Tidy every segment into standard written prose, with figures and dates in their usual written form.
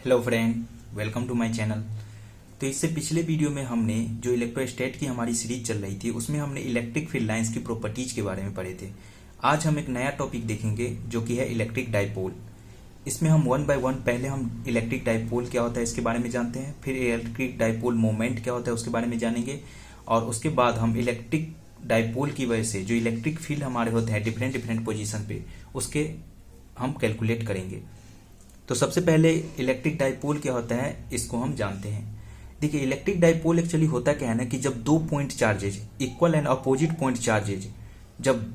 Hello friend, welcome to my channel. तो इससे पिछले वीडियो में हमने जो इलेक्ट्रोस्टैट की हमारी सीरीज चल रही थी उसमें हमने इलेक्ट्रिक फील्ड लाइंस की प्रॉपर्टीज के बारे में पढ़े थे। आज हम एक नया टॉपिक देखेंगे जो कि है इलेक्ट्रिक डाइपोल। इसमें हम वन बाय वन पहले हम इलेक्ट्रिक डाइपोल क्या होता है इसके बारे में जानते हैं, फिर इलेक्ट्रिक डाइपोल मोमेंट क्या होता है उसके बारे में जानेंगे, और उसके बाद हम इलेक्ट्रिक डाइपोल की वजह से जो इलेक्ट्रिक फील्ड हमारे होते हैं डिफरेंट डिफरेंट पोजीशन पे उसके हम कैलकुलेट करेंगे। तो सबसे पहले इलेक्ट्रिक डाइपोल क्या होता है इसको हम जानते हैं। देखिए, इलेक्ट्रिक डाइपोल एक्चुअली होता क्या है ना कि जब दो point charges equal and opposite point charges जब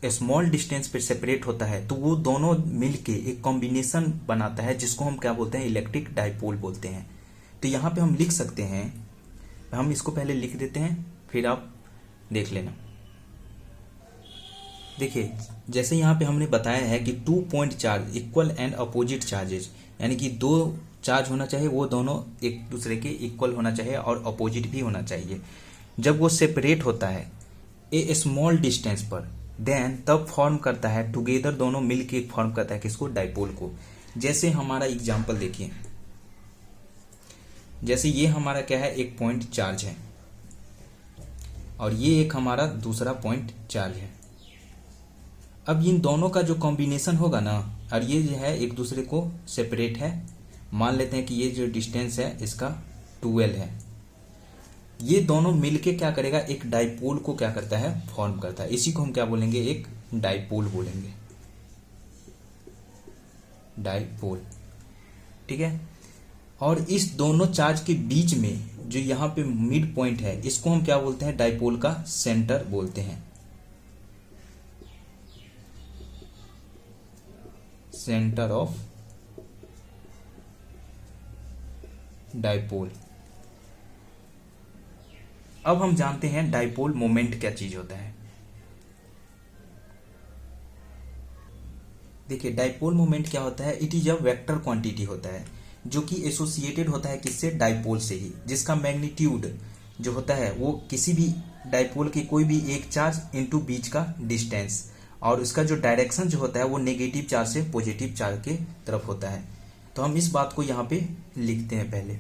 स्मॉल डिस्टेंस पे सेपरेट होता है तो वो दोनों मिलके एक कॉम्बिनेशन बनाता है जिसको हम क्या बोलते हैं, इलेक्ट्रिक डाइपोल बोलते हैं। तो यहाँ पे हम लिख सकते हैं, हम इसको पहले लिख देते हैं फिर आप देख लेना। देखिए, जैसे यहाँ पे हमने बताया है कि 2 point charge equal and opposite charges, यानी कि दो चार्ज होना चाहिए वो दोनों एक दूसरे के इक्वल होना चाहिए और अपोजिट भी होना चाहिए। जब वो सेपरेट होता है ए स्मॉल डिस्टेंस पर देन तब फॉर्म करता है टुगेदर, दोनों मिलके फॉर्म करता है किसको, डाइपोल को। जैसे हमारा एग्जांपल देखिए, जैसे ये हमारा क्या है, एक पॉइंट चार्ज है और ये एक हमारा दूसरा पॉइंट चार्ज है। अब इन दोनों का जो कॉम्बिनेशन होगा ना, और ये जो है एक दूसरे को सेपरेट है, मान लेते हैं कि ये जो डिस्टेंस है इसका 12 है। ये दोनों मिलके क्या करेगा, एक डाइपोल को क्या करता है, फॉर्म करता है। इसी को हम क्या बोलेंगे, एक डाइपोल बोलेंगे, डाइपोल। ठीक है। और इस दोनों चार्ज के बीच में जो यहाँ पे मिड पॉइंट है इसको हम क्या बोलते हैं, डाइपोल का सेंटर बोलते हैं, सेंटर ऑफ डाइपोल। अब हम जानते हैं डाइपोल मोमेंट क्या चीज होता है। देखिए, डाइपोल मोमेंट क्या होता है, it is a vector quantity होता है जो कि एसोसिएटेड होता है किससे, डाइपोल से ही, जिसका मैग्नीट्यूड जो होता है वो किसी भी डाइपोल की कोई भी एक चार्ज इनटू बीच का डिस्टेंस, और उसका जो डायरेक्शन जो होता है वो नेगेटिव चार्ज से पॉजिटिव चार्ज के तरफ होता है। तो हम इस बात को यहाँ पे लिखते हैं पहले।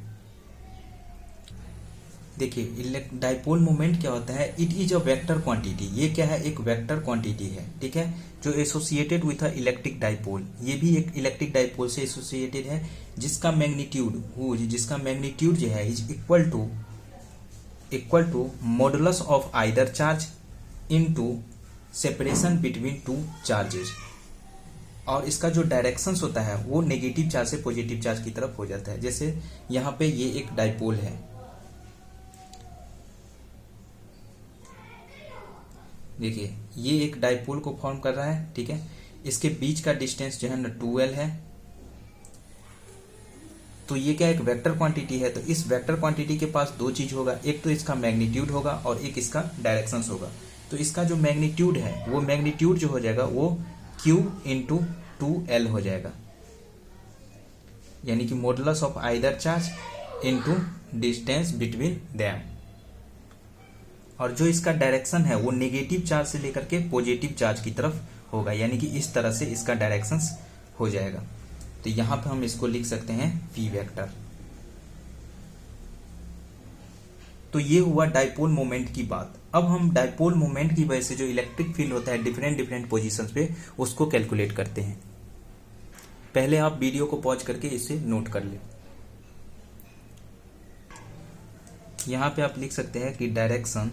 देखिए, डाइपोल मोमेंट क्या होता है, it is a vector quantity. ये क्या है, एक वेक्टर क्वांटिटी है, ठीक है, जो associated with a electric dipole. ये भी एक इलेक्ट्रिक डाइपोल से एसोसिएटेड है, जिसका मैग्नीट्यूड जो है is equal to modulus of either charge into separation between two charges, और इसका जो डायरेक्शंस होता है वो नेगेटिव चार्ज से पॉजिटिव चार्ज की तरफ हो जाता है। जैसे यहाँ पे ये एक डाइपोल है, देखिए ये एक डाइपोल को फॉर्म कर रहा है, ठीक है। इसके बीच का डिस्टेंस जो है ना 12 है। तो ये क्या एक वेक्टर क्वांटिटी है, तो इस वेक्टर क्वांटिटी के पास दो चीज होगा, एक तो इसका मैग्नीट्यूड होगा और एक इसका डायरेक्शंस होगा। तो इसका जो मैग्नीट्यूड है वो मैग्नीट्यूड जो हो जाएगा वो Q इंटू 2L हो जाएगा, यानी कि modulus of either charge into distance between them. और जो इसका डायरेक्शन है वो नेगेटिव चार्ज से लेकर के पॉजिटिव चार्ज की तरफ होगा, यानी कि इस तरह से इसका डायरेक्शन हो जाएगा। तो यहां पे हम इसको लिख सकते हैं P वेक्टर। तो ये हुआ डाइपोल मोमेंट की बात। अब हम डाइपोल मोमेंट की वजह से जो इलेक्ट्रिक फील्ड होता है डिफरेंट डिफरेंट पोजीशंस पे उसको कैलकुलेट करते हैं। पहले आप वीडियो को पॉज करके इसे नोट कर ले। यहां पे आप लिख सकते हैं कि direction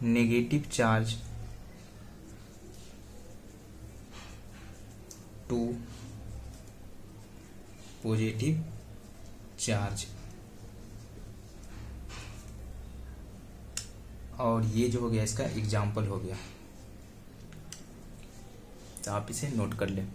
negative charge to positive charge, और ये जो हो गया इसका एग्जाम्पल हो गया। तो आप इसे नोट कर लें।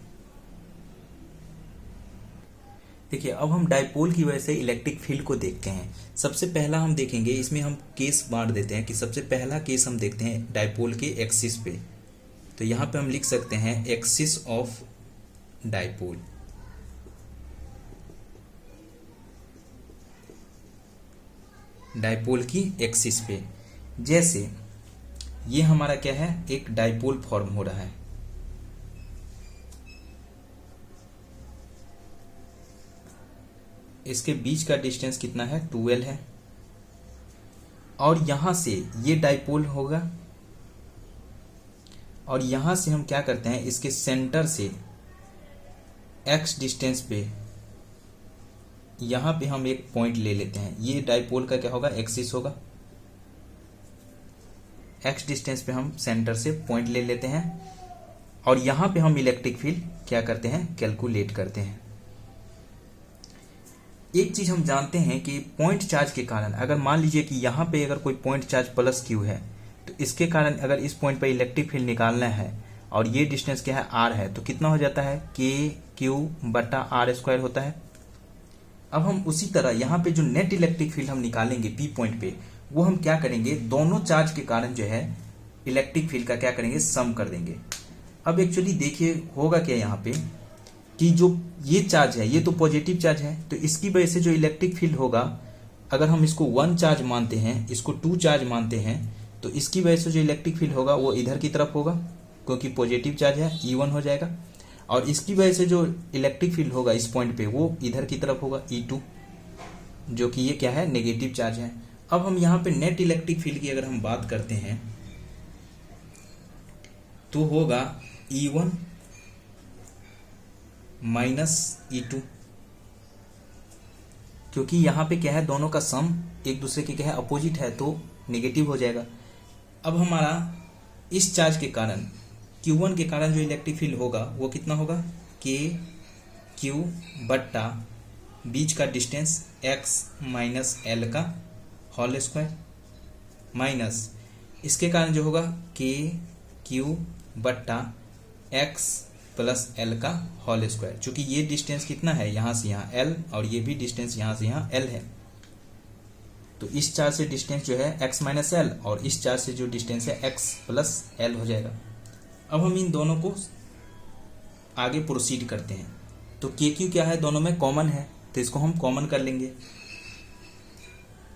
देखिए, अब हम डाइपोल की वजह से इलेक्ट्रिक फील्ड को देखते हैं। सबसे पहला हम देखेंगे, इसमें हम केस बांट देते हैं कि सबसे पहला केस हम देखते हैं डाइपोल के एक्सिस पे। तो यहां पे हम लिख सकते हैं एक्सिस ऑफ डाइपोल। डाइपोल की एक्सिस पे, जैसे ये हमारा क्या है, एक डाइपोल फॉर्म हो रहा है, इसके बीच का डिस्टेंस कितना है 12 है, और यहां से ये डाइपोल होगा, और यहां से हम क्या करते हैं, इसके सेंटर से x डिस्टेंस पे यहां पे हम एक पॉइंट ले लेते हैं। ये डाइपोल का क्या होगा, एक्सिस होगा। x डिस्टेंस पे हम सेंटर से पॉइंट ले लेते हैं, और यहां पे हम इलेक्ट्रिक फील्ड क्या करते हैं, कैलकुलेट करते हैं। एक चीज हम जानते हैं कि पॉइंट चार्ज के कारण, अगर मान लीजिए कि यहां पे अगर कोई पॉइंट चार्ज प्लस q है, तो इसके कारण अगर इस पॉइंट पर इलेक्ट्रिक फील्ड निकालना है और ये डिस्टेंस क्या है r है, तो कितना हो जाता है KQ/r² होता है। अब हम उसी तरह यहाँ पे जो नेट इलेक्ट्रिक फील्ड हम निकालेंगे P पॉइंट पे, वो हम क्या करेंगे, दोनों चार्ज के कारण जो है इलेक्ट्रिक फील्ड का क्या करेंगे, सम कर देंगे। अब एक्चुअली देखिए होगा क्या यहाँ पे कि जो ये चार्ज है ये तो पॉजिटिव चार्ज है, तो इसकी वजह से जो इलेक्ट्रिक फील्ड होगा, अगर हम इसको 1 चार्ज मानते हैं, इसको 2 चार्ज मानते हैं, तो इसकी वजह से जो इलेक्ट्रिक फील्ड होगा वो इधर की तरफ होगा, क्योंकि पॉजिटिव चार्ज है, E1 हो जाएगा। और इसकी वजह से जो इलेक्ट्रिक फील्ड होगा इस पॉइंट पे वो इधर की तरफ होगा, E2, जो कि ये क्या है, नेगेटिव चार्ज है। अब हम यहाँ पे नेट इलेक्ट्रिक फील्ड की अगर हम बात करते हैं तो होगा E1 माइनस E2, क्योंकि यहाँ पे क्या है, दोनों का सम एक दूसरे के क्या है, अपोजिट है, तो नेगेटिव हो जाएगा। अब हमारा इस चार्ज के कारण Q1 के कारण जो इलेक्ट्रिक फील्ड होगा वो कितना होगा, KQ बट्टा बीच का डिस्टेंस x माइनस एल का होल स्क्वायर, माइनस इसके कारण जो होगा KQ बट्टा x प्लस एल का होल स्क्वायर, चूंकि ये डिस्टेंस कितना है, यहां से यहाँ L, और ये भी डिस्टेंस यहां से यहाँ L है, तो इस चार्ज से डिस्टेंस जो है x माइनस एल, और इस चार्ज से जो डिस्टेंस है x प्लस एल हो जाएगा। अब हम इन दोनों को आगे प्रोसीड करते हैं। तो KQ क्या है, दोनों में कॉमन है, तो इसको हम कॉमन कर लेंगे।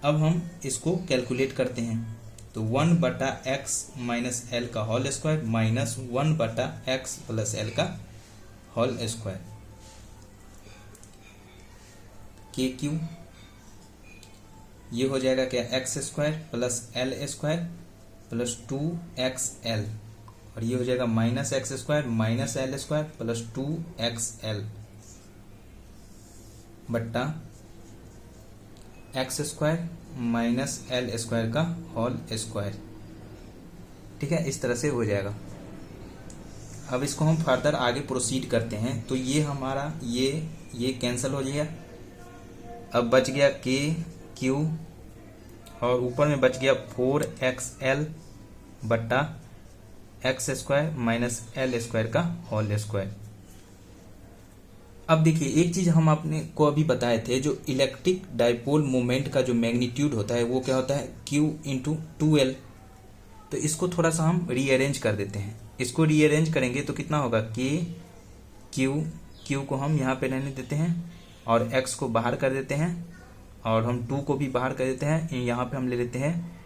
अब हम इसको कैलकुलेट करते हैं, तो 1/x माइनस एल का whole square minus 1/x plus L का होल स्क्वायर, KQ ये हो जाएगा क्या, x square plus L square plus 2xl, और ये हो जाएगा minus x square minus L square plus 2xl बट्टा x square minus L square का होल स्क्वायर। ठीक है, इस तरह से हो जाएगा। अब इसको हम फर्दर आगे प्रोसीड करते हैं, तो ये हमारा ये कैंसिल हो जाएगा। अब बच गया KQ, और ऊपर में बच गया 4xl बट्टा x square minus L square का होल स्क्वायर। अब देखिए एक चीज हम आपने को अभी बताए थे, जो इलेक्ट्रिक डाइपोल मोमेंट का जो मैग्नीट्यूड होता है वो क्या होता है, Q इंटू 2L। तो इसको थोड़ा सा हम रीअरेंज कर देते हैं। इसको रीअरेंज करेंगे तो कितना होगा, Q को हम यहाँ पे रहने देते हैं और x को बाहर कर देते हैं, और हम 2 को भी बाहर कर देते हैं। यहाँ पे हम ले लेते हैं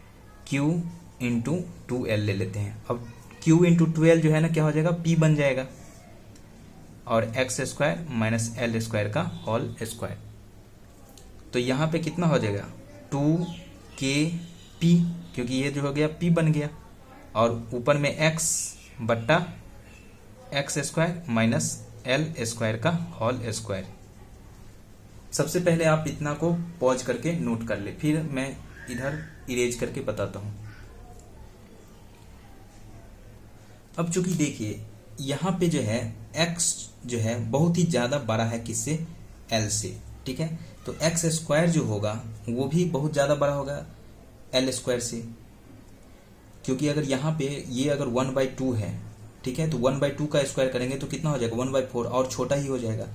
Q इंटू 2L ले लेते हैं। अब Q इंटू 2L जो है ना क्या हो जाएगा, P बन जाएगा, और x square minus L square का होल स्क्वायर। तो यहाँ पे कितना हो जाएगा 2KP, क्योंकि ये जो हो गया P बन गया, और ऊपर में x बट्टा x square minus L square का होल स्क्वायर। सबसे पहले आप इतना को पॉज करके नोट कर ले, फिर मैं इधर इरेज करके बताता हूं। अब चूंकि देखिए यहाँ पे जो है x जो है बहुत ही ज्यादा बड़ा है किससे, L से। ठीक है, तो एक्स स्क्वायर जो होगा वो भी बहुत ज्यादा बड़ा होगा L स्क्वायर से, क्योंकि अगर यहाँ पे ये अगर 1/2 है, ठीक है, तो 1/2 का स्क्वायर करेंगे तो कितना हो जाएगा 1/4, और छोटा ही हो जाएगा।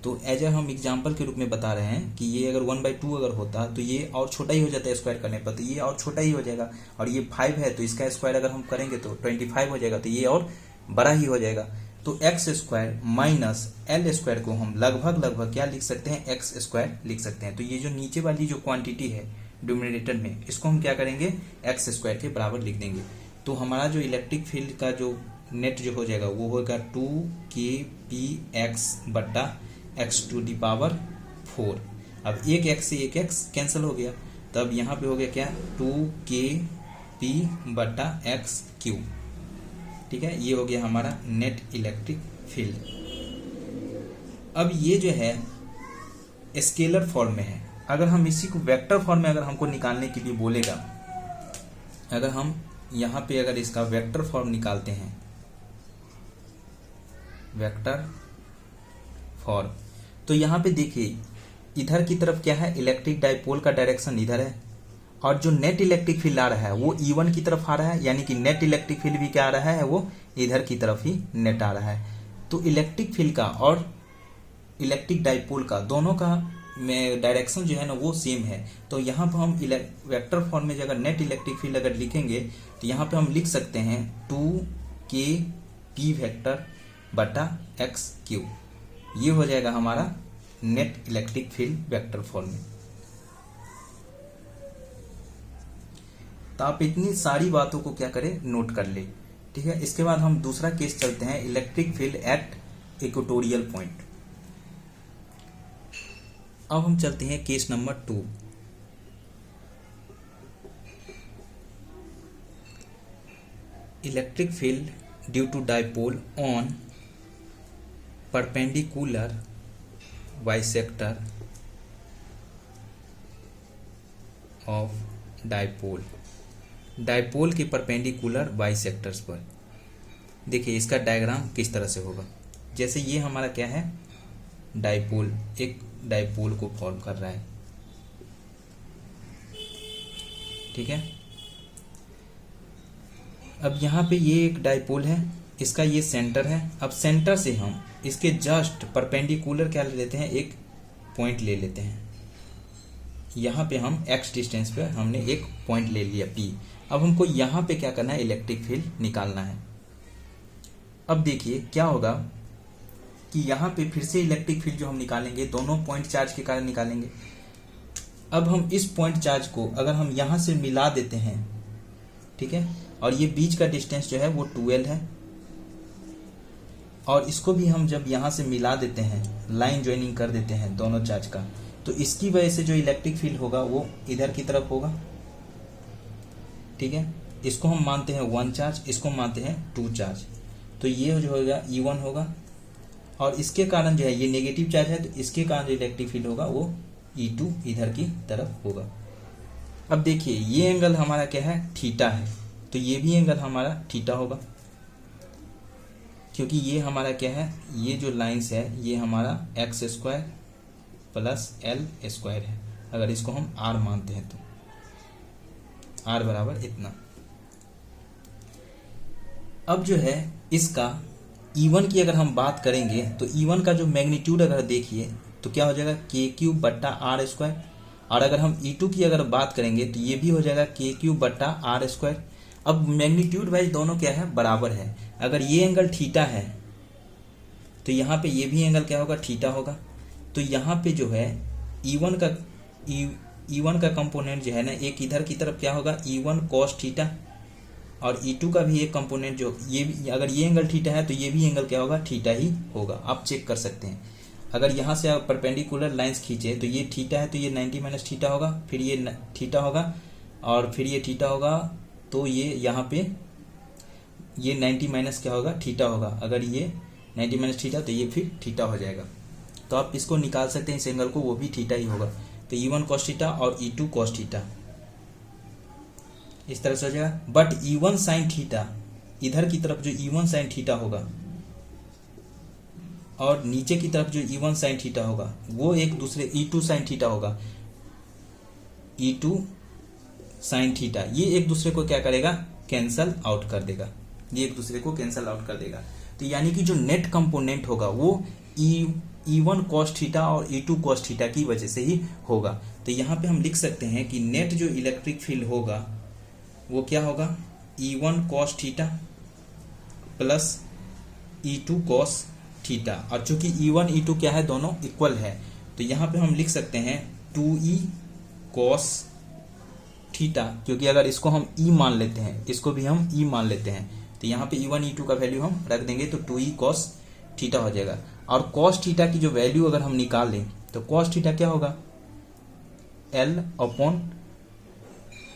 तो एज ए हम एग्जाम्पल के रूप में बता रहे हैं कि ये अगर 1/2 अगर होता तो ये और छोटा ही हो जाता है स्क्वायर करने पर, तो ये और छोटा ही हो जाएगा। और ये 5 है तो इसका स्क्वायर अगर हम करेंगे तो 25 हो जाएगा, तो ये और बड़ा ही हो जाएगा। तो x square minus L square को हम लगभग क्या लिख सकते हैं, एक्स स्क्वायर लिख सकते हैं। तो ये जो नीचे वाली जो क्वांटिटी है डिनोमिनेटर में, इसको हम क्या करेंगे, एक्स स्क्वायर के बराबर लिख देंगे। तो हमारा जो इलेक्ट्रिक फील्ड का जो नेट जो हो जाएगा वो होगा 2kpx बट्टा x⁴। अब एक एक्स से एक एक्स कैंसिल हो गया, तो अब यहाँ पे हो गया क्या, 2kp बटा एक्स क्यू। ठीक है, ये हो गया हमारा नेट इलेक्ट्रिक फील्ड। अब ये जो है स्केलर फॉर्म में है, अगर हम इसी को वेक्टर फॉर्म में अगर हमको निकालने के लिए बोलेगा, अगर हम यहाँ पे अगर इसका वेक्टर फॉर्म निकालते हैं, वेक्टर फॉर्म, तो यहाँ पे देखिए इधर की तरफ क्या है, इलेक्ट्रिक डाइपोल का डायरेक्शन इधर है, और जो नेट इलेक्ट्रिक फील्ड आ रहा है वो E1 की तरफ आ रहा है, यानी कि नेट इलेक्ट्रिक फील्ड भी क्या आ रहा है, वो इधर की तरफ ही नेट आ रहा है। तो इलेक्ट्रिक फील्ड का और इलेक्ट्रिक डाइपोल का दोनों का में डायरेक्शन जो है ना वो सेम है। तो यहाँ पर हम वेक्टर फॉर्म में अगर नेट इलेक्ट्रिक फील्ड अगर लिखेंगे तो यहाँ पे हम लिख सकते हैं 2kp वेक्टर बटा एक्स क्यू। ये हो जाएगा हमारा net electric field vector form में। तो आप इतनी सारी बातों को क्या करें, नोट कर ले। ठीक है, इसके बाद हम दूसरा केस चलते हैं, electric field at equatorial point. अब हम चलते हैं case number 2। Electric field due to dipole on perpendicular bisector of dipole, dipole के परपेंडिकुलर बाइसेक्टर्स पर। देखिए इसका डायग्राम किस तरह से होगा। जैसे ये हमारा क्या है, डाइपोल, एक डाइपोल को फॉर्म कर रहा है। ठीक है, अब यहाँ पे ये एक डाइपोल है, इसका ये सेंटर है। अब सेंटर से हम इसके जस्ट परपेंडिकुलर क्या ले लेते हैं, एक पॉइंट ले लेते हैं। यहाँ पे हम x डिस्टेंस पे हमने एक पॉइंट ले लिया P। अब हमको यहाँ पे क्या करना है, इलेक्ट्रिक फील्ड निकालना है। अब देखिए क्या होगा कि यहाँ पे फिर से इलेक्ट्रिक फील्ड जो हम निकालेंगे दोनों पॉइंट चार्ज के कारण निकालेंगे। अब हम इस पॉइंट चार्ज को अगर हम यहाँ से मिला देते हैं, ठीक है, और ये बीच का डिस्टेंस जो है वो 12 है, और इसको भी हम जब यहाँ से मिला देते हैं, लाइन ज्वाइनिंग कर देते हैं दोनों चार्ज का, तो इसकी वजह से जो इलेक्ट्रिक फील्ड होगा वो इधर की तरफ होगा। ठीक है, इसको हम मानते हैं 1 चार्ज, इसको मानते हैं 2 चार्ज। तो ये जो होगा E1 होगा, और इसके कारण जो है ये नेगेटिव चार्ज है, तो इसके कारण जो इलेक्ट्रिक फील्ड होगा वो E2 इधर की तरफ होगा। अब देखिए ये एंगल हमारा क्या है, थीटा है, तो ये भी एंगल हमारा थीटा होगा, क्योंकि ये हमारा क्या है, ये जो लाइंस है ये हमारा x² प्लस L² है। अगर इसको हम R मानते हैं तो R बराबर इतना। अब जो है इसका E1 की अगर हम बात करेंगे तो E1 का जो मैग्नीट्यूड अगर देखिए तो क्या हो जाएगा, k³ बट्टा R²। और अगर हम E2 की अगर बात करेंगे तो ये भी हो जाएगा k³ बट्टा R²। अब मैग्नीट्यूड वाइज दोनों क्या है, बराबर है। अगर ये एंगल थीटा है तो यहाँ पे ये भी एंगल क्या होगा, थीटा होगा। तो यहाँ पे जो है E1 का कंपोनेंट जो है ना, एक इधर की तरफ क्या होगा, E1 cos थीटा, और E2 का भी एक कंपोनेंट जो ये भी, अगर ये एंगल थीटा है तो ये भी एंगल क्या होगा, थीटा ही होगा। आप चेक कर सकते हैं, अगर यहाँ से आप परपेंडिकुलर लाइंस खींचे तो ये थीटा है तो ये 90 माइनस थीटा होगा, फिर ये थीटा होगा, और फिर ये थीटा होगा, तो ये यहाँ पे ये 90 माइनस क्या होगा, थीटा होगा। अगर ये 90 माइनस थीटा तो ये फिर थीटा हो जाएगा। तो आप इसको निकाल सकते हैं, इस एंगल को, वो भी थीटा ही होगा। तो E1 cos थीटा और E2 cos थीटा इस तरह से हो जाएगा। बट E1 sin थीटा, इधर की तरफ जो E1 sin थीटा होगा और नीचे की तरफ जो E1 sin थीटा होगा वो एक दूसरे E2 sin थीटा होगा, E2 sin थीटा, ये एक दूसरे को क्या करेगा, कैंसल आउट कर देगा, ये एक दूसरे को कैंसल आउट कर देगा। तो यानी कि जो नेट कंपोनेंट होगा वो E1 cos थीटा और E2 cos थीटा की वजह से ही होगा। तो यहाँ पे हम लिख सकते हैं कि नेट जो इलेक्ट्रिक फील्ड होगा वो क्या होगा, E1 cos theta plus E2 cos theta, और चूंकि E1 E2 क्या है, दोनों इक्वल है, तो यहाँ पे हम लिख सकते हैं 2E cos थीटा, क्योंकि अगर इसको हम E मान लेते हैं, इसको भी हम E मान लेते हैं, तो यहाँ पे E1 E2 का वैल्यू हम रख देंगे तो 2E cos थीटा हो जाएगा। और cos थीटा की जो वैल्यू अगर हम निकाल लें तो cos थीटा क्या होगा, L अपॉन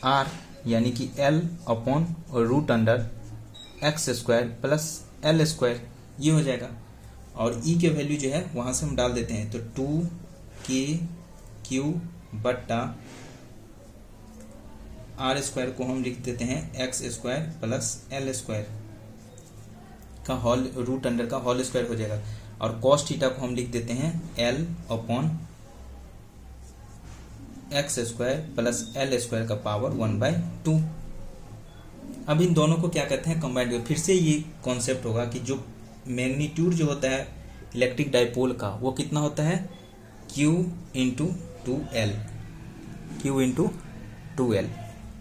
R यानी कि L upon root under x square plus L square, ये हो जाएगा। और E के वैल्यू जो है वहां से हम डाल देते हैं, तो 2KQ बट्टा R स्क्वायर को हम लिख देते हैं x square plus L square का होल रूट अंडर का होल स्क्वायर हो जाएगा। और कॉस थीटा को हम लिख देते हैं L upon x square plus L square का पावर 1/2। अब इन दोनों को क्या कहते हैं, कंबाइंड। फिर से ये कॉन्सेप्ट होगा कि जो मैग्नीट्यूड जो होता है इलेक्ट्रिक डाइपोल का वो कितना होता है, Q into 2L, Q into 2L।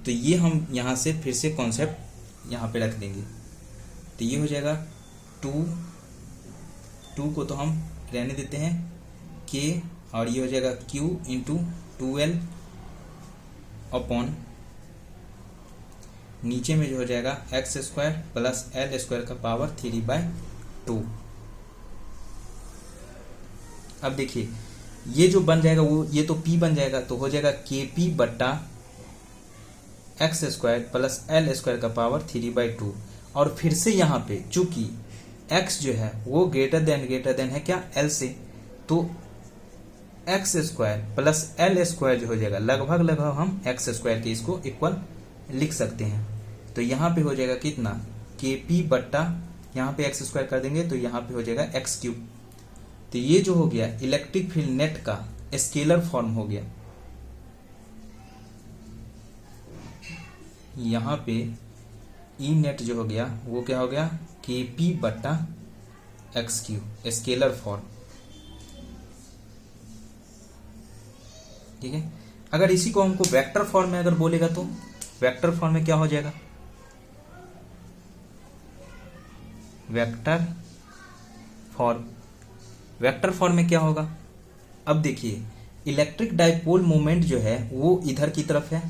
तो ये हम यहाँ से फिर से कॉन्सेप्ट यहाँ पे रख देंगे, तो ये हो जाएगा 2 को तो हम रहने देते हैं K, और ये हो जाएगा Q इंटू 2L अपॉन नीचे में जो हो जाएगा x square plus L square का पावर 3/2। अब देखिए ये जो बन जाएगा वो ये तो P बन जाएगा, तो हो जाएगा KP बट्टा x square plus L square का पावर 3/2। और फिर से यहाँ पे चूंकि x जो है वो ग्रेटर देन है क्या, L से, तो x square plus L square जो हो जाएगा लगभग हम एक्स स्क्वायर के इसको इक्वल लिख सकते हैं। तो यहाँ पे हो जाएगा कितना, KP बट्टा यहाँ पे एक्स स्क्वायर कर देंगे तो यहाँ पे हो जाएगा एक्स क्यूब। तो ये जो हो गया इलेक्ट्रिक फील्ड नेट का स्केलर फॉर्म हो गया। यहाँ पे ई नेट जो हो गया वो क्या हो गया, KP बट्टा एक्स क्यूब, स्केलर फॉर्म। ठीक है। अगर इसी को हमको वेक्टर फॉर्म में अगर बोलेगा तो वेक्टर फॉर्म में क्या हो जाएगा, वेक्टर फॉर्म में क्या होगा। अब देखिए इलेक्ट्रिक डाइपोल मोमेंट जो है वो इधर की तरफ है,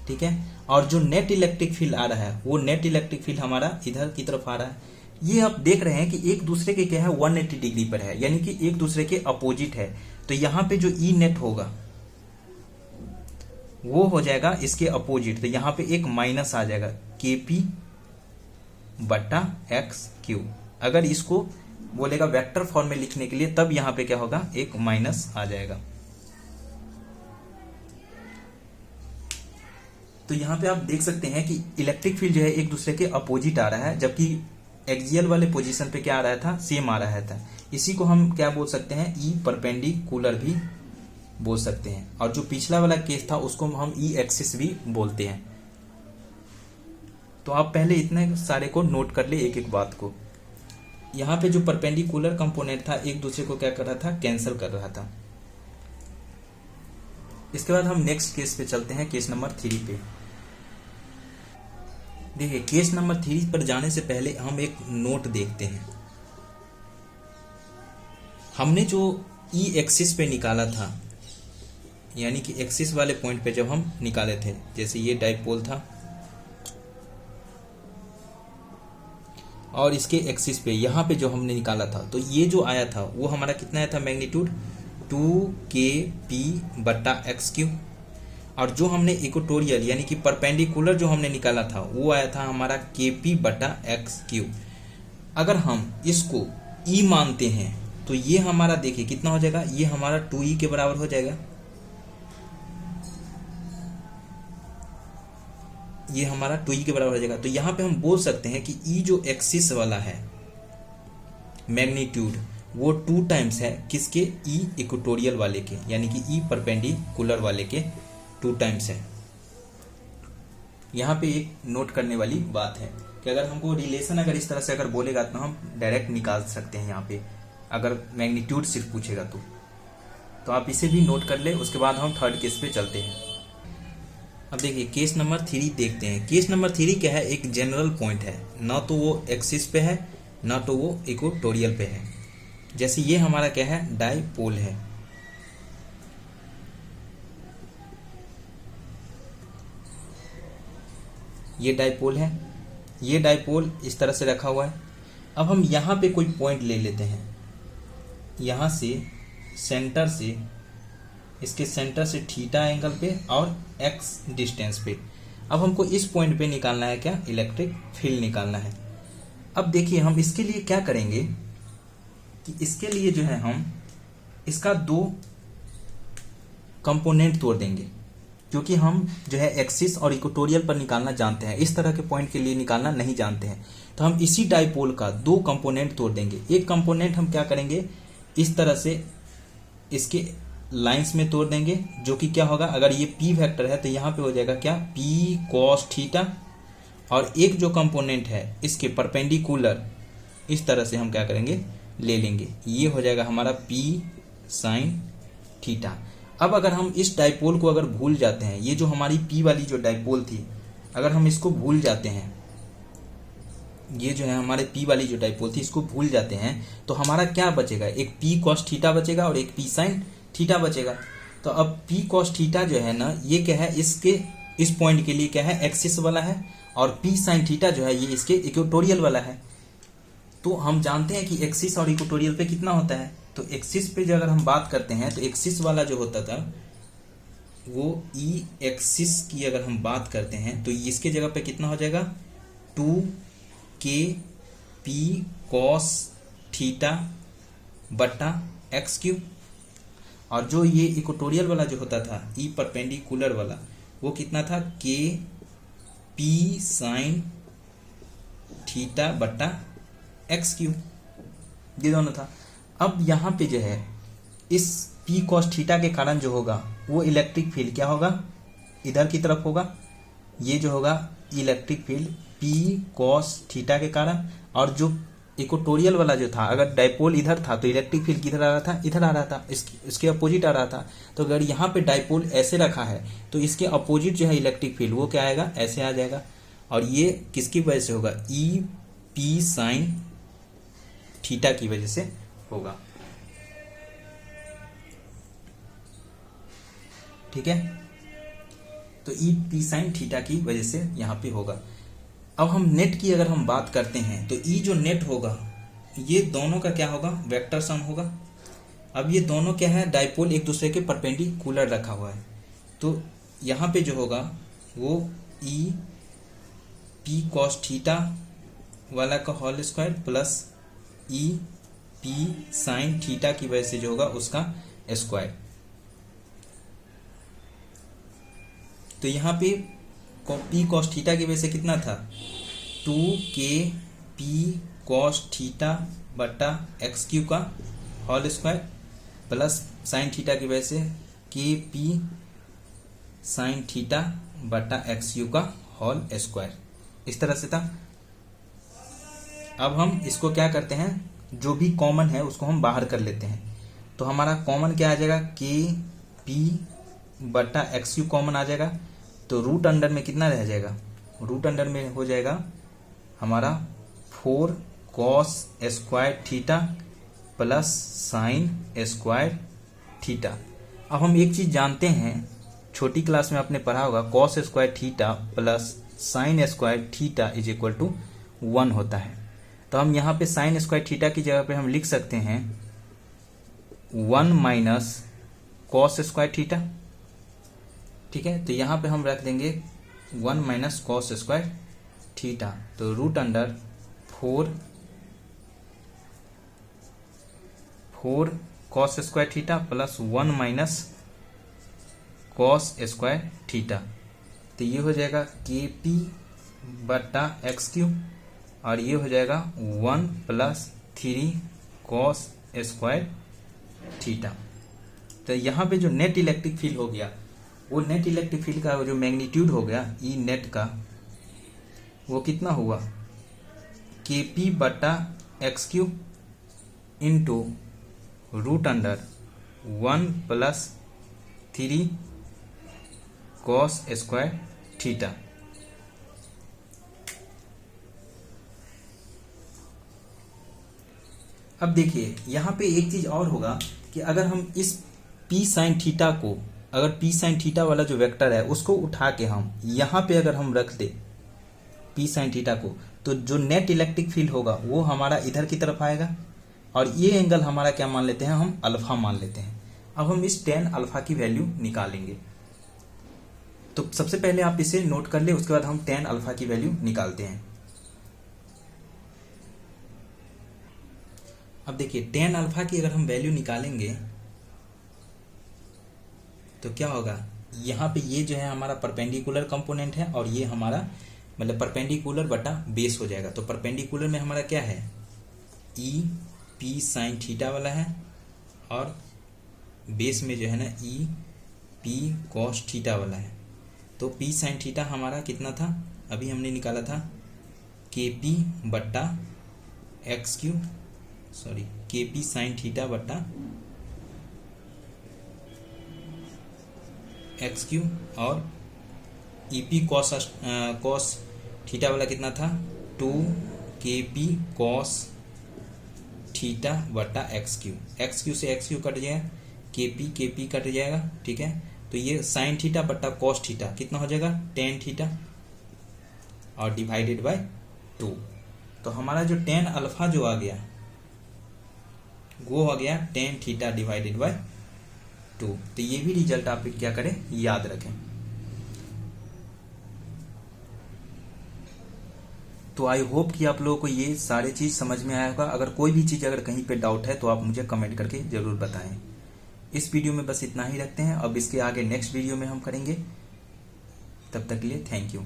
ठीक है, और जो नेट इलेक्ट्रिक फील्ड आ रहा है वो नेट इलेक्ट्रिक फील्ड हमारा इधर की तरफ आ रहा है। ये आप देख रहे हैं कि एक दूसरे के क्या है 180 डिग्री पर है, यानी कि एक दूसरे के अपोजिट है। तो यहाँ पे जो ई नेट होगा वो हो जाएगा इसके अपोजिट, तो यहाँ पे एक माइनस आ जाएगा KP बट्टा एक्स क्यूब। अगर इसको बोलेगा वेक्टर फॉर्म में लिखने के लिए तब यहाँ पे क्या होगा, एक माइनस आ जाएगा। तो यहाँ पे आप देख सकते हैं कि इलेक्ट्रिक फील्ड जो है एक दूसरे के अपोजिट आ रहा है, जबकि एक्सियल वाले पोजीशन पे क्या आ रहा था, सेम आ रहा था। इसी को हम क्या बोल सकते हैं, ई परपेंडिकुलर भी बोल सकते हैं। और जो पिछला वाला केस था उसको हम ई एक्सिस भी बोलते हैं। तो आप पहले इतने सारे को नोट कर ले एक एक बात को। यहाँ पे जो परपेंडिकुलर कंपोनेंट था एक दूसरे को क्या कर रहा था, कैंसिल कर रहा था। इसके बाद हम नेक्स्ट केस पे चलते हैं, केस नंबर 3 पे। देखिए केस नंबर 3 पर जाने से पहले हम एक नोट देखते हैं। हमने जो ई एक्सिस पे निकाला था, यानी कि एक्सिस वाले पॉइंट पे जब हम निकाले थे, जैसे ये डाइपोल था और इसके एक्सिस पे यहाँ पे जो हमने निकाला था, तो ये जो आया था वो हमारा कितना आया था, मैग्नीट्यूड 2KP बट्टा एक्स क्यूब। और जो हमने इक्वेटोरियल यानी कि परपेंडिकुलर जो हमने निकाला था वो आया था हमारा KP बटा एक्स क्यूब। अगर हम इसको E मानते हैं तो ये हमारा देखिए कितना हो जाएगा, ये हमारा 2E के बराबर हो जाएगा। ये हमारा 2E के बराबर हो जाएगा। तो यहाँ पे हम बोल सकते हैं कि E जो एक्सिस वाला है मैग्नीट्यूड वो 2 टाइम्स है किसके, E इक्वेटोरियल वाले के, यानी कि E परपेंडिकुलर वाले के 2 टाइम्स है। यहाँ पे एक नोट करने वाली बात है कि अगर हमको रिलेशन अगर इस तरह से अगर बोलेगा तो हम डायरेक्ट निकाल सकते हैं। यहाँ पे अगर मैग्नीट्यूड सिर्फ पूछेगा तो आप इसे भी नोट कर ले। उसके बाद हम थर्ड केस पे चलते हैं। अब देखिए केस नंबर 3 देखते हैं। केस नंबर 3 क्या है, एक जनरल पॉइंट है, ना तो वो एक्सिस पे है ना तो वो इक्वेटोरियल पे है। जैसे ये हमारा क्या है, डाइपोल है। ये डाइपोल है, ये डाइपोल इस तरह से रखा हुआ है। अब हम यहाँ पे कोई पॉइंट ले लेते हैं, यहाँ से सेंटर से इसके सेंटर से थीटा एंगल पे और एक्स डिस्टेंस पे। अब हमको इस पॉइंट पे निकालना है क्या, इलेक्ट्रिक फील्ड निकालना है। अब देखिए हम इसके लिए क्या करेंगे कि इसके लिए जो है हम इसका दो कंपोनेंट तोड़ देंगे, क्योंकि हम जो है एक्सिस और इक्वेटोरियल पर निकालना जानते हैं, इस तरह के पॉइंट के लिए निकालना नहीं जानते हैं। तो हम इसी डाइपोल का दो कंपोनेंट तोड़ देंगे। एक कंपोनेंट हम क्या करेंगे, इस तरह से इसके लाइंस में तोड़ देंगे, जो कि क्या होगा, अगर ये पी वेक्टर है तो यहाँ पे हो जाएगा क्या, पी कॉस थीटा। और एक जो कंपोनेंट है इसके परपेंडिकुलर इस तरह से हम क्या करेंगे, ले लेंगे, ये हो जाएगा हमारा पी साइन थीटा। अब अगर हम इस डाइपोल को अगर भूल जाते हैं, ये जो हमारी पी वाली जो डाइपोल थी, अगर हम इसको भूल जाते हैं, ये जो है हमारे पी वाली जो डाइपोल थी इसको भूल जाते हैं, तो हमारा क्या बचेगा, एक पी कॉस थीटा बचेगा और एक पी साइन थीटा बचेगा। तो अब पी कॉस थीटा जो है ना, ये क्या है, इसके इस पॉइंट के लिए क्या है, एक्सिस वाला है, और पी साइन थीटा जो है ये इसके इक्वेटोरियल वाला है। तो हम जानते हैं कि एक्सिस और इक्वेटोरियल पे कितना होता है, तो एक्सिस पे जो अगर हम बात करते हैं तो एक्सिस वाला जो होता था वो ई एक्सिस की अगर हम बात करते हैं तो इसके जगह पे कितना हो जाएगा, 2k पी कॉस थीटा बटा एक्स क्यूब। और जो ये इक्वेटोरियल वाला जो होता था ई परपेंडिकुलर वाला, वो कितना था, k पी साइन थीटा बटा एक्स क्यूब, ये दोनों था। अब यहाँ पे जो है इस पी कॉस थीटा के कारण जो होगा वो इलेक्ट्रिक फील्ड क्या होगा, इधर की तरफ होगा, ये जो होगा electric field P cos theta के कारण। और जो इक्वेटोरियल वाला जो था, अगर डाइपोल इधर था तो इलेक्ट्रिक फील्ड किधर आ रहा था, इधर आ रहा था, इसके अपोजिट आ रहा था। तो अगर यहाँ पे डाइपोल ऐसे रखा है तो इसके अपोजिट जो है इलेक्ट्रिक फील्ड वो क्या आएगा, ऐसे आ जाएगा। और ये किसकी वजह से होगा, ई पी साइन थीटा की वजह से होगा। ठीक है, तो ई पी साइन थीटा की वजह से यहां पे होगा। अब हम नेट की अगर हम बात करते हैं तो ई जो नेट होगा ये दोनों का क्या होगा, वेक्टर सम होगा। अब ये दोनों क्या है, डाइपोल एक दूसरे के परपेंडिकुलर रखा हुआ है, तो यहां पे जो होगा वो ई पी कॉस थीटा वाला का whole square plus e p sine theta की वजह से जो होगा उसका स्क्वायर। तो यहाँ पे पी कॉस थीटा की वजह से कितना था, 2k पी कॉस थीटा बटा एक्स क्यू का whole square plus sine theta की वजह से के पी साइन थीटा बटा एक्स यू का होल स्क्वायर, इस तरह से था। अब हम इसको क्या करते हैं, जो भी कॉमन है उसको हम बाहर कर लेते हैं। तो हमारा कॉमन क्या आ जाएगा, के पी बटा एक्स यू कॉमन आ जाएगा। तो रूट अंडर में कितना रह जाएगा, रूट अंडर में हो जाएगा हमारा 4 cos square theta plus sine square theta. अब हम एक चीज जानते हैं, छोटी क्लास में आपने पढ़ा होगा, cos square theta plus sine square theta is equal to 1 होता है। तो हम यहाँ पे साइन स्क्वायर थीटा की जगह पे हम लिख सकते हैं 1 माइनस कॉस स्क्वायर थीटा। ठीक है, तो यहाँ पे हम रख देंगे 1 माइनस कॉस स्क्वायर थीटा। तो root under 4 cos square theta plus 1 minus cos square theta. तो ये हो जाएगा के पी बटा एक्स क्यूब और ये हो जाएगा 1 प्लस 3 कॉस स्क्वायर थीटा। तो यहाँ पे जो नेट इलेक्ट्रिक फील्ड हो गया, वो नेट इलेक्ट्रिक फील्ड का जो मैग्नीट्यूड हो गया ई नेट का, वो कितना हुआ, के पी बटा x cube into root under 1 plus 3 cos square theta. अब देखिए यहाँ पे एक चीज और होगा कि अगर हम इस पी साइन थीटा को, अगर पी साइन थीटा वाला जो वेक्टर है उसको उठा के हम यहाँ पे अगर हम रख दे पी साइन थीटा को, तो जो नेट इलेक्ट्रिक फील्ड होगा वो हमारा इधर की तरफ आएगा और ये एंगल हमारा क्या मान लेते हैं, हम अल्फा मान लेते हैं। अब हम इस tan अल्फा की वैल्यू निकालेंगे। तो सबसे पहले आप इसे नोट कर ले, उसके बाद हम tan अल्फा की वैल्यू निकालते हैं। अब देखिए tan अल्फा की अगर हम वैल्यू निकालेंगे तो क्या होगा, यहाँ पे ये जो है हमारा परपेंडिकुलर कंपोनेंट है और ये हमारा मतलब परपेंडिकुलर बटा बेस हो जाएगा। तो परपेंडिकुलर में हमारा क्या है, ई पी साइन थीटा वाला है और बेस में जो है ना ई पी कॉस थीटा वाला है। तो पी साइन थीटा हमारा कितना था, अभी हमने निकाला था के पी बट्टा एक्स क्यू, सॉरी के पी साइन थीटा बट्टा एक्स क्यू, और ई पी कॉस थीटा वाला कितना था 2 के पी कॉस थीटा बटा एक्स क्यू से एक्स क्यू कट जाएगा, के पी कट जाएगा, ठीक है। तो ये साइन थीटा बटा कॉस थीटा कितना हो जाएगा टेन थीटा और डिवाइडेड बाय 2। तो हमारा जो टेन अल्फा जो आ गया वो हो गया टेन थीटा डिवाइडेड बाय 2। तो ये भी रिजल्ट आप क्या करें, याद रखें। तो आई होप कि आप लोगों को ये सारे चीज समझ में आया होगा। अगर कोई भी चीज अगर कहीं पे डाउट है तो आप मुझे कमेंट करके जरूर बताएं। इस वीडियो में बस इतना ही रखते हैं, अब इसके आगे नेक्स्ट वीडियो में हम करेंगे। तब तक के लिए थैंक यू।